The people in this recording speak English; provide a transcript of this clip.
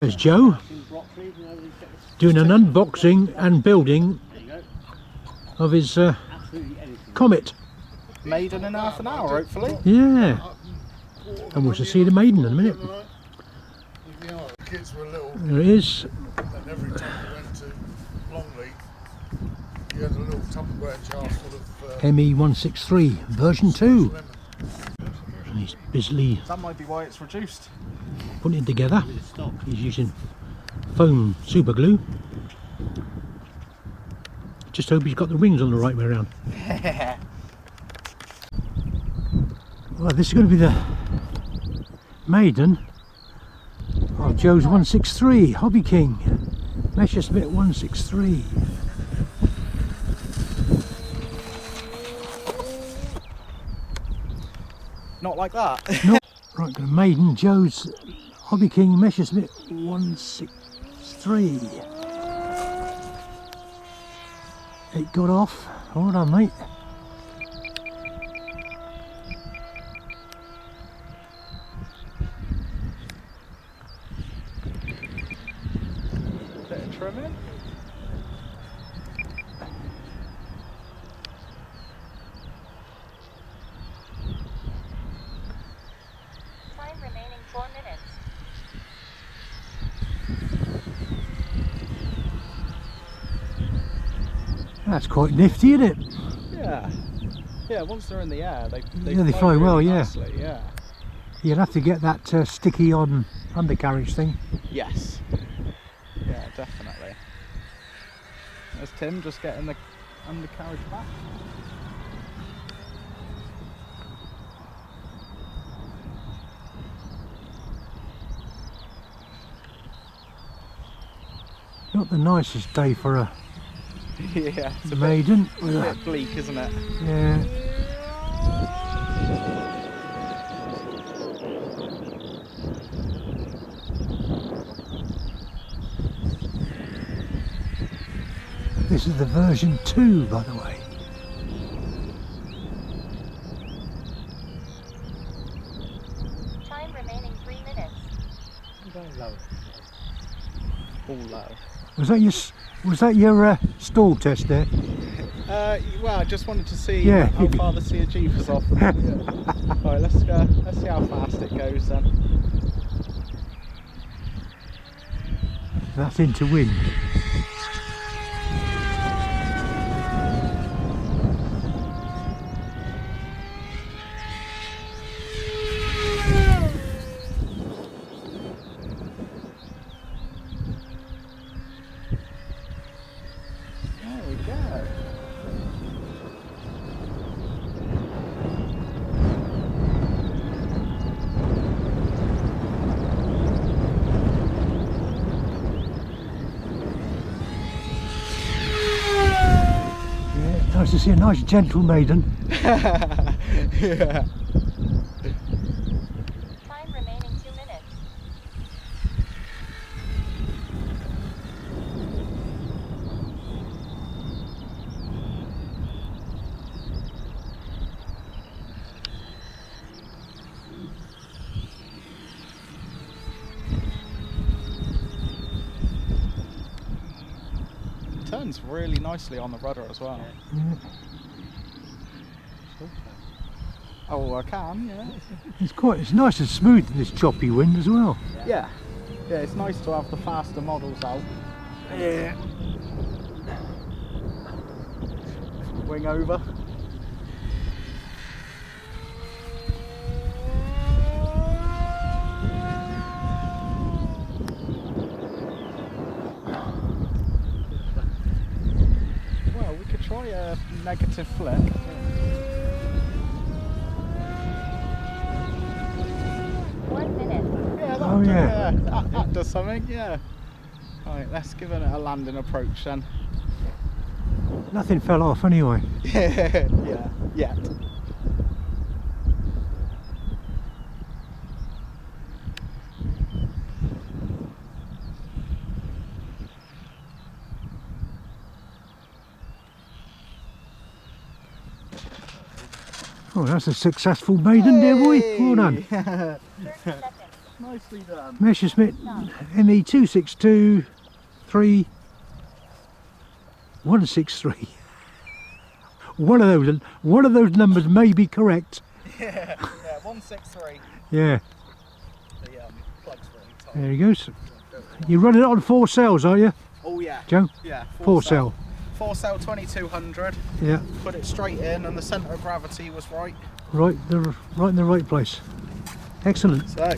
There's Joe doing an unboxing and building of his Comet. Maiden in half an hour, hopefully. Yeah, and we'll see the Maiden in a minute. There it is. And every time we went to Longleat, you had a little Tupperware jar full of ME-163 version 2. And he's busily That might be why it's reduced. putting it together. He's using foam super glue. Just hope he's got the rings on the right way around. Well, this is going to be the Maiden of Joe's 163 Hobby King Messerschmitt 163. Not like that. No, right, the Maiden Joe's Hobby King Messerschmitt 163. It got off. Hold on, mate. Bit of trimming. Time remaining 4 minutes. That's quite nifty, isn't it? Yeah. Yeah, once they're in the air, they fly well, really yeah. nicely, yeah. You'll have to get that sticky on undercarriage thing. Yes. Yeah, definitely. There's Tim just getting the undercarriage back. Not the nicest day for a Yeah, it's a Maiden. bit bleak, isn't it? Yeah. This is the version 2, by the way. Time remaining 3 minutes. Very low. All low. Was that your stall test there? Well, I just wanted to see Yeah. how far the CG was off. Alright, let's go. Let's see how fast it goes then. That's into wind. There we go. Yeah, nice to see a nice gentle Maiden. Yeah. Time remaining 2 minutes. Turns really nicely on the rudder as well. Yeah. Oh, I can, yeah. It's nice and smooth in this choppy wind as well. Yeah. Yeah, it's nice to have the faster models out. Yeah. Wing over. Well, we could try a negative flip. 1 minute. Yeah, that, Oh, yeah. that does something, yeah. Alright, let's give it a landing approach then. Nothing fell off anyway. Yeah, yet. Oh, that's a successful maiden there, boy. Well done. 30 seconds. Nicely done. Messerschmitt ME-262 163. One of those numbers may be correct. Yeah, 163. Yeah, The plug's really tight. there he goes. You're running it on 4 cells, are you, Oh yeah. Joe? Yeah. 4 cell. 4 cell 2200. Yeah, Put it straight in, and the centre of gravity was right. right in the right place. Excellent. So.